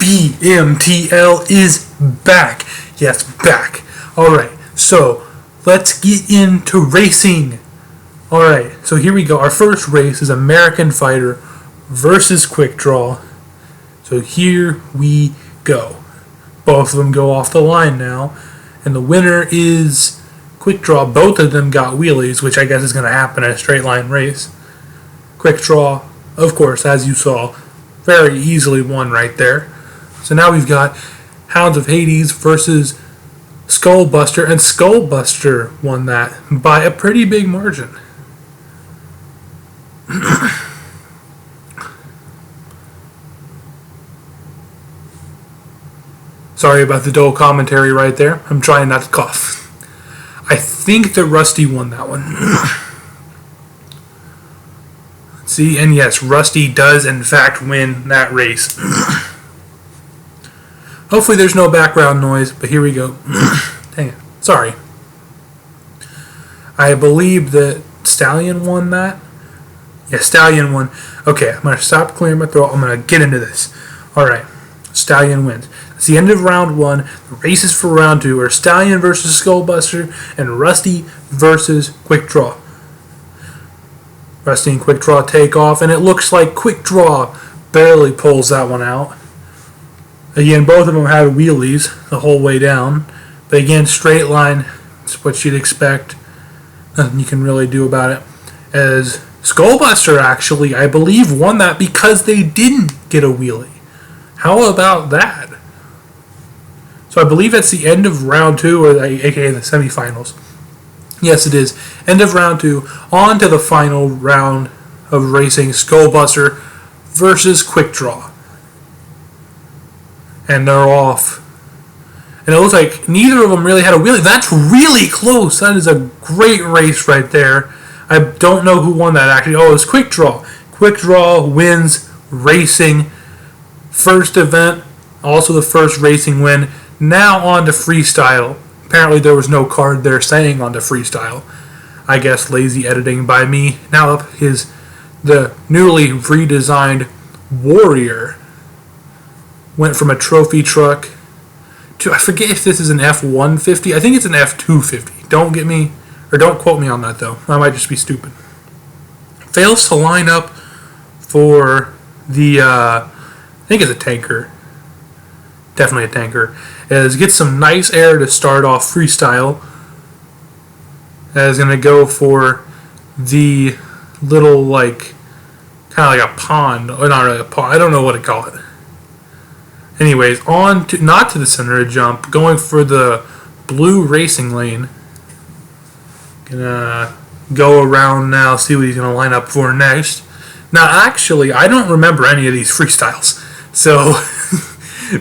BMTL is back. Yes, back. Alright, so let's get into racing. Alright, so here we go. Our first race is American Fighter versus Quick Draw. So here we go. Both of them go off the line now. And the winner is Quick Draw. Both of them got wheelies, which I guess is going to happen in a straight line race. Quick Draw, of course, as you saw, very easily won right there. So now we've got Hounds of Hades versus Skullbuster, and Skullbuster won that by a pretty big margin. Sorry about the dull commentary right there. I'm trying not to cough. I think that Rusty won that one. See, and yes, Rusty does in fact win that race. Hopefully there's no background noise, but here we go. Dang it. Sorry. I believe that Stallion won that. Yeah, Stallion won. Okay, I'm going to stop clearing my throat. I'm going to get into this. Alright, Stallion wins. It's the end of round one. The races for round two are Stallion versus Skullbuster and Rusty versus Quick Draw. Rusty and Quick Draw take off, and it looks like Quick Draw barely pulls that one out. Again, both of them had wheelies the whole way down. But again, straight line, it's what you'd expect. Nothing you can really do about it. As Skullbuster actually, I believe, won that because they didn't get a wheelie. How about that? So I believe that's the end of round two, or aka the semifinals. Yes, it is. End of round two. On to the final round of racing. Skullbuster versus Quick Draw. And they're off. And it looks like neither of them really had a wheelie. That's really close. That is a great race right there. I don't know who won that actually. Oh, it was Quick Draw. Quick Draw wins racing. First event. Also the first racing win. Now on to freestyle. Apparently there was no card there saying on to freestyle. I guess lazy editing by me. Now up is the newly redesigned Warrior. Went from a trophy truck to, I forget if this is an F-150. I think it's an F-250. Don't get me, or don't quote me on that though. I might just be stupid. Fails to line up for the, I think it's a tanker. Definitely a tanker. As gets some nice air to start off freestyle. As going to go for the little, like, kind of like a pond. Or not really a pond. I don't know what to call it. Anyways, on to, not to the center of jump, going for the blue racing lane. Gonna go around now, see what he's gonna line up for next. Now, actually, I don't remember any of these freestyles. So,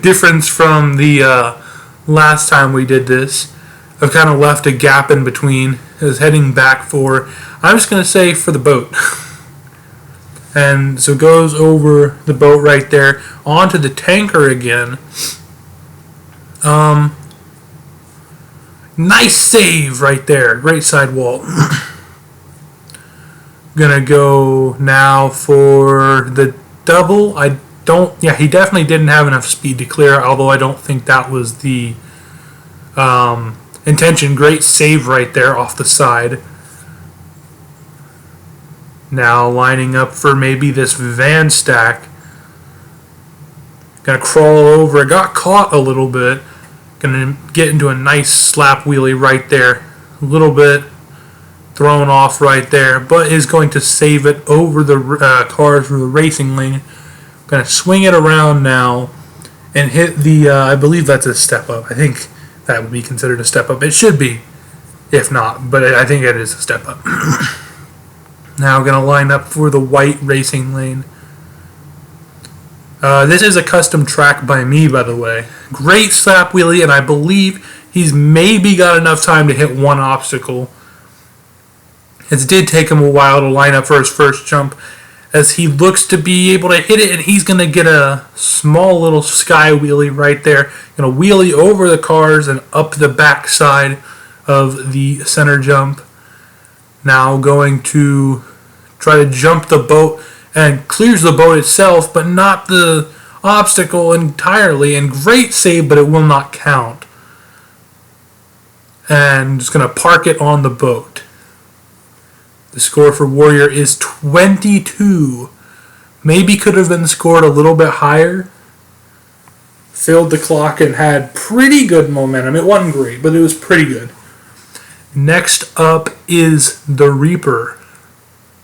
difference from the last time we did this. I've kind of left a gap in between. Is heading back for, I'm just gonna say, for the boat. And so goes over the boat right there, onto the tanker again. Nice save right there. Great sidewall. Gonna go now for the double. Yeah, he definitely didn't have enough speed to clear, although I don't think that was the intention. Great save right there off the side. Now lining up for maybe this van stack. Gonna crawl over. It got caught a little bit. Gonna get into a nice slap wheelie right there. A little bit thrown off right there, but is going to save it over the cars for the racing lane. Gonna swing it around now and hit the, I believe that's a step up. I think that would be considered a step up. It should be, if not, but I think it is a step up. Now going to line up for the white racing lane. This is a custom track by me, by the way. Great slap wheelie, and I believe he's maybe got enough time to hit one obstacle. It did take him a while to line up for his first jump, as he looks to be able to hit it, and he's going to get a small little sky wheelie right there. Going to wheelie over the cars and up the back side of the center jump. Now going to try to jump the boat and clears the boat itself, but not the obstacle entirely, and great save, but it will not count. And just going to park it on the boat. The score for Warrior is 22. Maybe could have been scored a little bit higher. Filled the clock and had pretty good momentum. It wasn't great, but it was pretty good. Next up is the Reaper,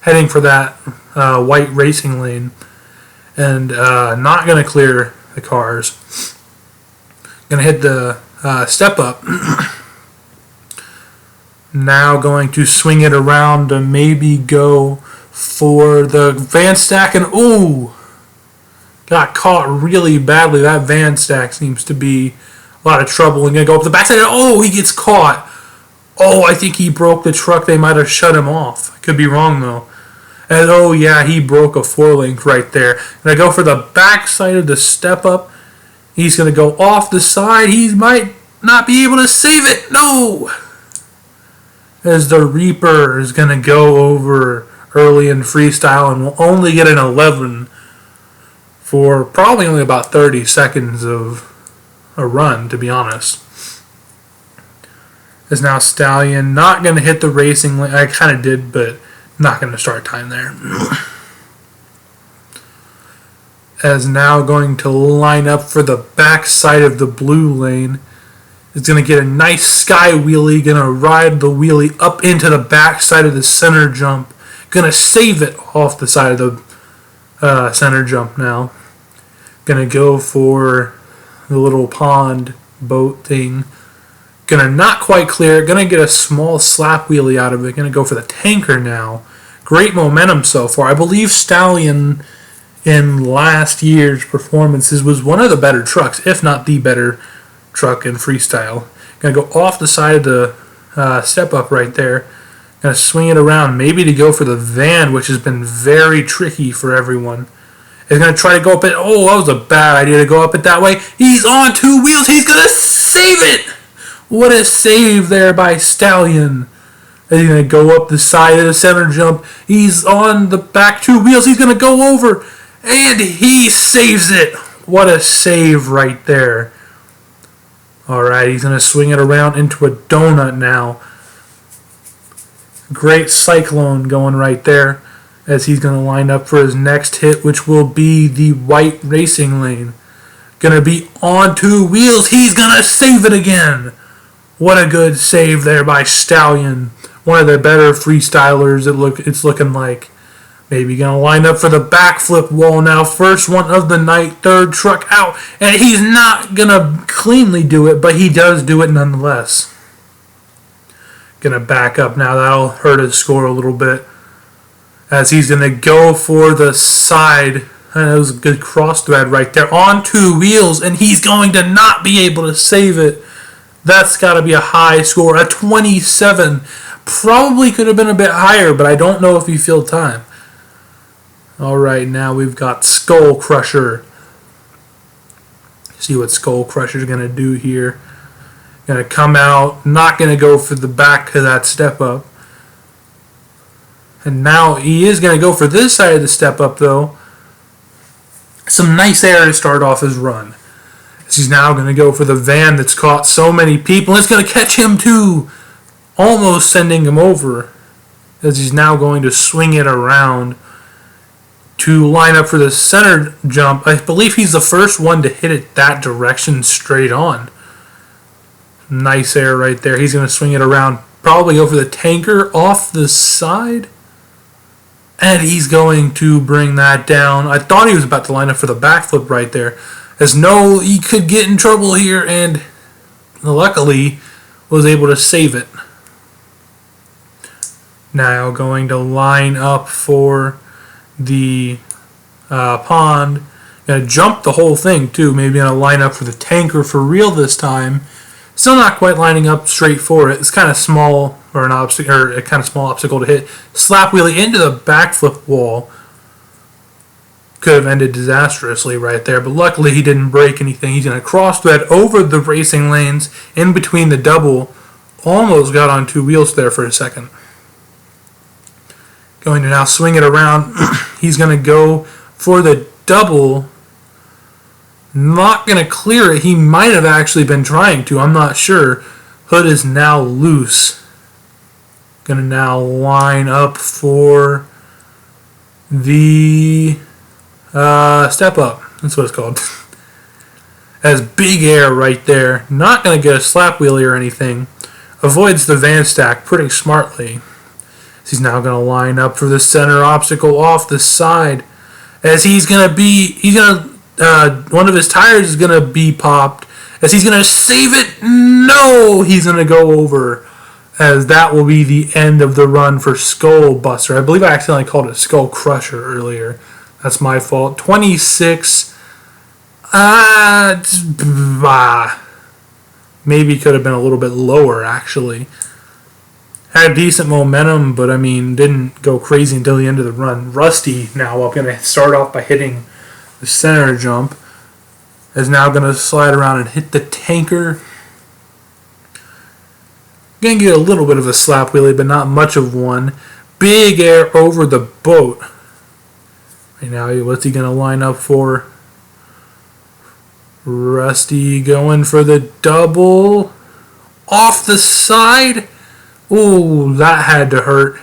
heading for that white racing lane, and not going to clear the cars. Going to hit the step up. Now going to swing it around to maybe go for the van stack, and ooh, got caught really badly. That van stack seems to be a lot of trouble, and going to go up the backside, and oh, he gets caught. Oh, I think he broke the truck. They might have shut him off. I could be wrong, though. And oh, yeah, he broke a 4-link right there. And I go for the backside of the step up. He's going to go off the side. He might not be able to save it. No! As the Reaper is going to go over early in freestyle and will only get an 11 for probably only about 30 seconds of a run, to be honest. Is now Stallion not going to hit the racing lane. I kind of did, but not going to start time there. As now going to line up for the backside of the blue lane. Is going to get a nice sky wheelie. Going to ride the wheelie up into the backside of the center jump. Going to save it off the side of the center jump now. Going to go for the little pond boat thing. Going to not quite clear it. Going to get a small slap wheelie out of it. Going to go for the tanker now. Great momentum so far. I believe Stallion in last year's performances was one of the better trucks, if not the better truck in freestyle. Going to go off the side of the step up right there. Going to swing it around, maybe to go for the van, which has been very tricky for everyone. He's going to try to go up it. Oh, that was a bad idea to go up it that way. He's on 2 wheels. He's going to save it. What a save there by Stallion. He's going to go up the side of the center jump. He's on the back 2 wheels. He's going to go over. And he saves it. What a save right there. Alright, he's going to swing it around into a donut now. Great cyclone going right there. As he's going to line up for his next hit, which will be the white racing lane. Going to be on 2 wheels. He's going to save it again. What a good save there by Stallion. One of the better freestylers it's looking like. Maybe going to line up for the backflip wall now. First one of the night. Third truck out. And he's not going to cleanly do it, but he does do it nonetheless. Going to back up now. That'll hurt his score a little bit. As he's going to go for the side. And it was a good cross thread right there. On 2 wheels. And he's going to not be able to save it. That's got to be a high score. A 27. Probably could have been a bit higher, but I don't know if he filled time. Alright, now we've got Skull Crusher. See what Skull Crusher's going to do here. Going to come out. Not going to go for the back of that step up. And now he is going to go for this side of the step up, though. Some nice air to start off his run. As he's now going to go for the van that's caught so many people. It's going to catch him, too. Almost sending him over. As he's now going to swing it around to line up for the center jump. I believe he's the first one to hit it that direction straight on. Nice air right there. He's going to swing it around. Probably go for the tanker off the side. And he's going to bring that down. I thought he was about to line up for the backflip right there. As no, he could get in trouble here, and luckily was able to save it. Now going to line up for the pond. Going to jump the whole thing too. Maybe going to line up for the tanker for real this time. Still not quite lining up straight for it. It's kind of small, or an obstacle, or a kind of small obstacle to hit. Slap wheelie into the backflip wall. Could have ended disastrously right there, but luckily he didn't break anything. He's going to cross thread over the racing lanes in between the double. Almost got on 2 wheels there for a second. Going to now swing it around. He's going to go for the double Not going to clear it. He might have actually been trying to. I'm not sure. Hood is now loose. Going to now line up for the step up. That's what it's called. Has big air right there. Not going to get a slap wheelie or anything. Avoids the van stack pretty smartly. He's now going to line up for the center obstacle off the side. As one of his tires is going to be popped. As he's going to save it. No! He's going to go over. As that will be the end of the run for Skull Buster. I believe I accidentally called it Skull Crusher earlier. That's my fault. 26. Maybe could have been a little bit lower, actually. Had decent momentum, but, didn't go crazy until the end of the run. Rusty now up. Going to start off by hitting the center jump. Is now going to slide around and hit the tanker. Going to get a little bit of a slap wheelie, but not much of one. Big air over the boat. Right now, what's he going to line up for? Rusty going for the double. Off the side. Ooh, that had to hurt.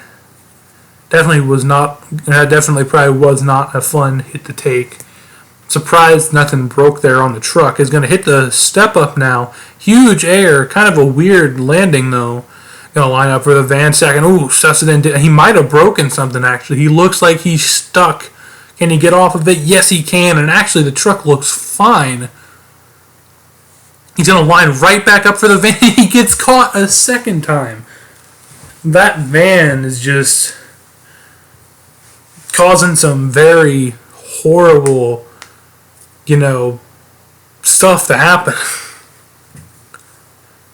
Definitely probably was not a fun hit to take. Surprised nothing broke there on the truck. Is going to hit the step up now. Huge air. Kind of a weird landing, though. Going to line up for the van stack. And ooh, stuffs it in. He might have broken something, actually. He looks like he's stuck. Can he get off of it? Yes, he can. And actually, the truck looks fine. He's going to line right back up for the van. He gets caught a second time. That van is just causing some very horrible, stuff to happen.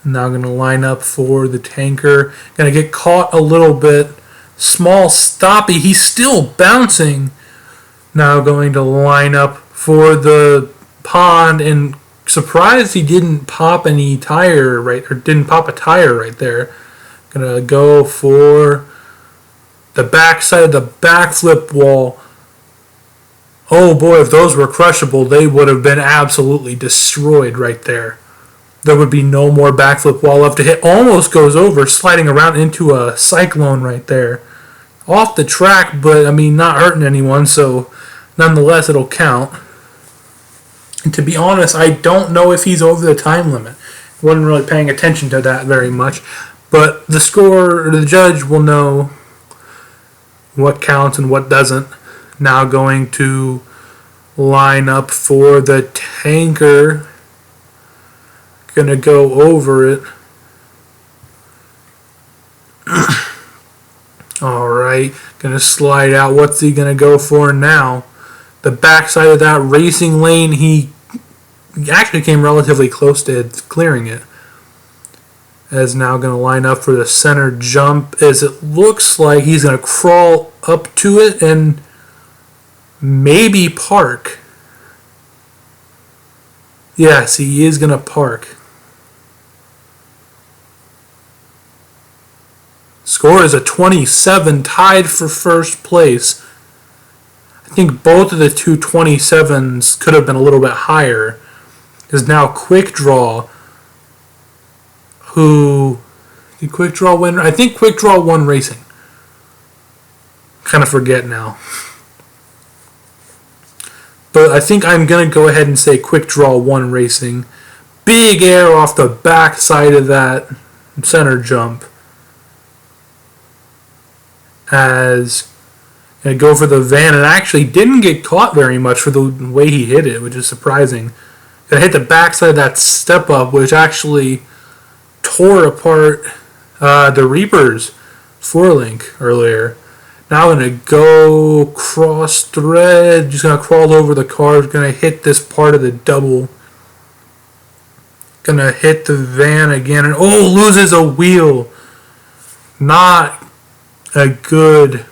Now going to line up for the tanker. Going to get caught a little bit. Small stoppy. He's still bouncing. Now going to line up for the pond, and surprised he didn't pop any tire didn't pop a tire right there. Gonna go for the backside of the backflip wall. Oh boy, if those were crushable, they would have been absolutely destroyed right there. There would be no more backflip wall left to hit. Almost goes over, sliding around into a cyclone right there. Off the track, but not hurting anyone, so nonetheless it'll count. And to be honest, I don't know if he's over the time limit. Wasn't really paying attention to that very much. But the judge will know what counts and what doesn't. Now going to line up for the tanker. Going to go over it. Alright, going to slide out. What's he going to go for now? The backside of that racing lane, he actually came relatively close to clearing it. Is now going to line up for the center jump, as it looks like he's going to crawl up to it and maybe park. Yes, he is going to park. Score is a 27, tied for first place. I think both of the two 27s could have been a little bit higher. Is now Quick Draw. Who did Quick Draw win? I think Quick Draw won racing. Kind of forget now. But I think I'm going to go ahead and say Quick Draw won racing. Big air off the back side of that center jump. As I go for the van, and actually didn't get caught very much for the way he hit it, which is surprising. Gonna hit the backside of that step up, which actually tore apart the Reaper's forelink earlier. Now I'm going to go cross thread. Just going to crawl over the car. Going to hit this part of the double. Going to hit the van again. And loses a wheel. Not a good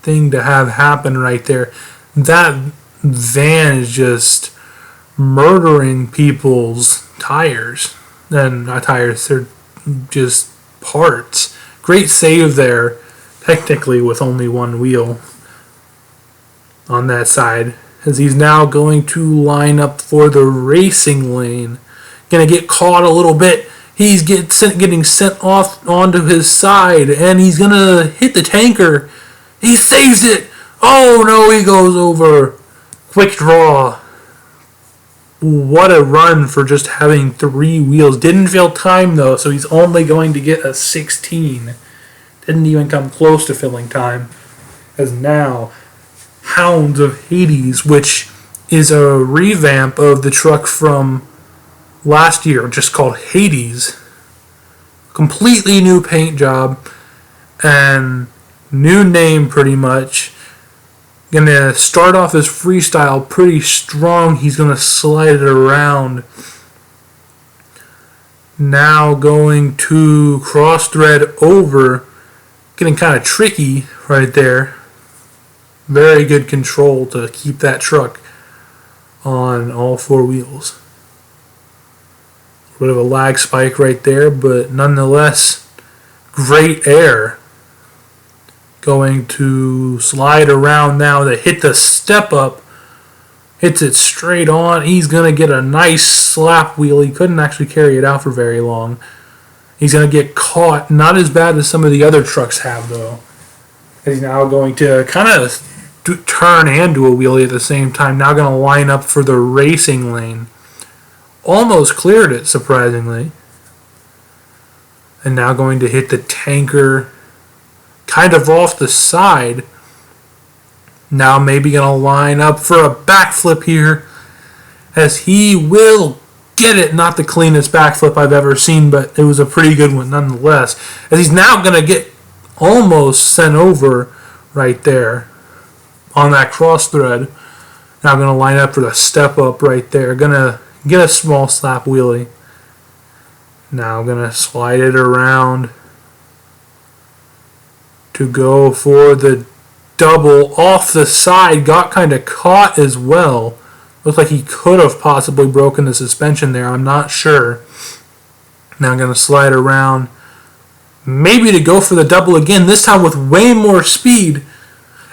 thing to have happen right there. That van is just murdering people's tires. And not tires, they're just parts. Great save there, technically with only one wheel on that side. as he's now going to line up for the racing lane. Gonna get caught a little bit. He's getting sent off onto his side, and he's gonna hit the tanker. He saves it. Oh no, he goes over. Quick draw. What a run for just having 3 wheels. Didn't fill time though, so he's only going to get a 16. Didn't even come close to filling time. As now, Hounds of Hades, which is a revamp of the truck from last year, just called Hades. Completely new paint job and new name pretty much. Gonna start off his freestyle pretty strong. He's gonna slide it around. Now going to cross thread over. Getting kind of tricky right there. Very good control to keep that truck on all 4 wheels. A bit of a lag spike right there, but nonetheless, great air. Going to slide around now to hit the step up. Hits it straight on. He's going to get a nice slap wheel. He couldn't actually carry it out for very long. He's going to get caught. Not as bad as some of the other trucks have, though. He's now going to kind of turn and do a wheelie at the same time. Now going to line up for the racing lane. Almost cleared it, surprisingly. And now going to hit the tanker kind of off the side. Now maybe going to line up for a backflip here, as he will get it. Not the cleanest backflip I've ever seen, but it was a pretty good one nonetheless. As he's now going to get almost sent over right there on that cross thread. Now going to line up for the step up right there. Going to get a small slap wheelie. Now going to slide it around to go for the double off the side. Got kind of caught as well. Looks like he could have possibly broken the suspension there. I'm not sure. Now I'm going to slide around. Maybe to go for the double again. This time with way more speed.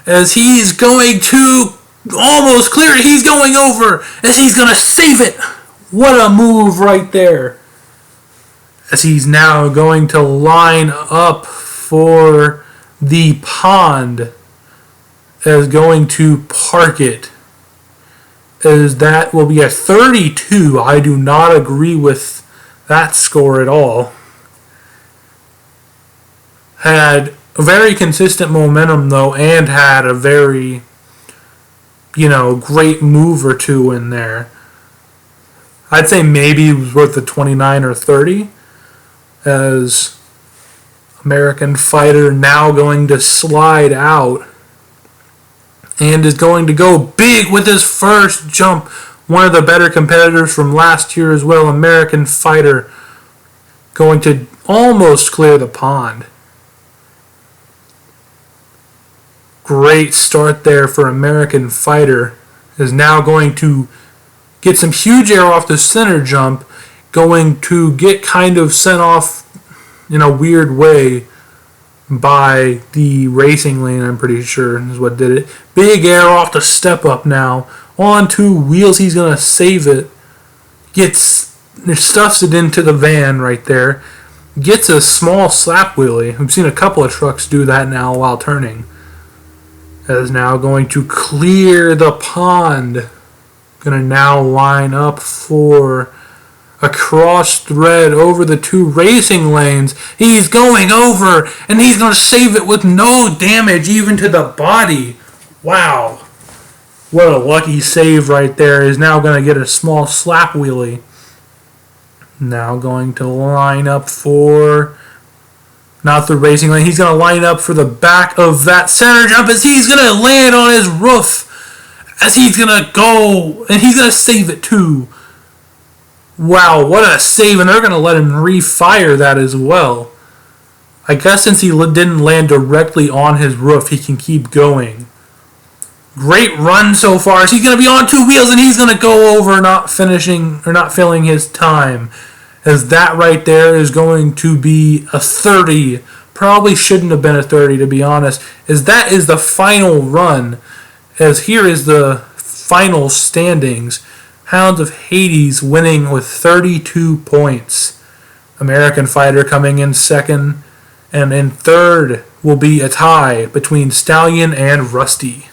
As he's going to almost clear it. He's going over. As he's going to save it. What a move right there. As he's now going to line up for the pond. As going to park it. As that will be a 32. I do not agree with that score at all. Had a very consistent momentum though, and had a very, great move or two in there. I'd say maybe it was worth the 29 or 30. As American Fighter now going to slide out. And is going to go big with his first jump. One of the better competitors from last year as well. American Fighter going to almost clear the pond. Great start there for American Fighter. Is now going to get some huge air off the center jump. Going to get kind of sent off in a weird way by the racing lane, I'm pretty sure is what did it. Big air off the step up now. On 2 wheels, he's going to save it. Stuffs it into the van right there. Gets a small slap wheelie. We've seen a couple of trucks do that now while turning. That is now going to clear the pond. Going to now line up for a cross thread over the 2 racing lanes. He's going over, and he's going to save it with no damage even to the body. Wow. What a lucky save right there. He's now going to get a small slap wheelie. Now going to line up for, not the racing lane, he's going to line up for the back of that center jump as he's going to land on his roof. As he's going to go, and he's going to save it too. Wow, what a save, and they're going to let him refire that as well. I guess since he didn't land directly on his roof, he can keep going. Great run so far. So he's going to be on 2 wheels, and he's going to go over, not filling his time. As that right there is going to be a 30. Probably shouldn't have been a 30, to be honest. As that is the final run. As here is the final standings. Hounds of Hades winning with 32 points. American Fighter coming in second. And in third will be a tie between Stallion and Rusty.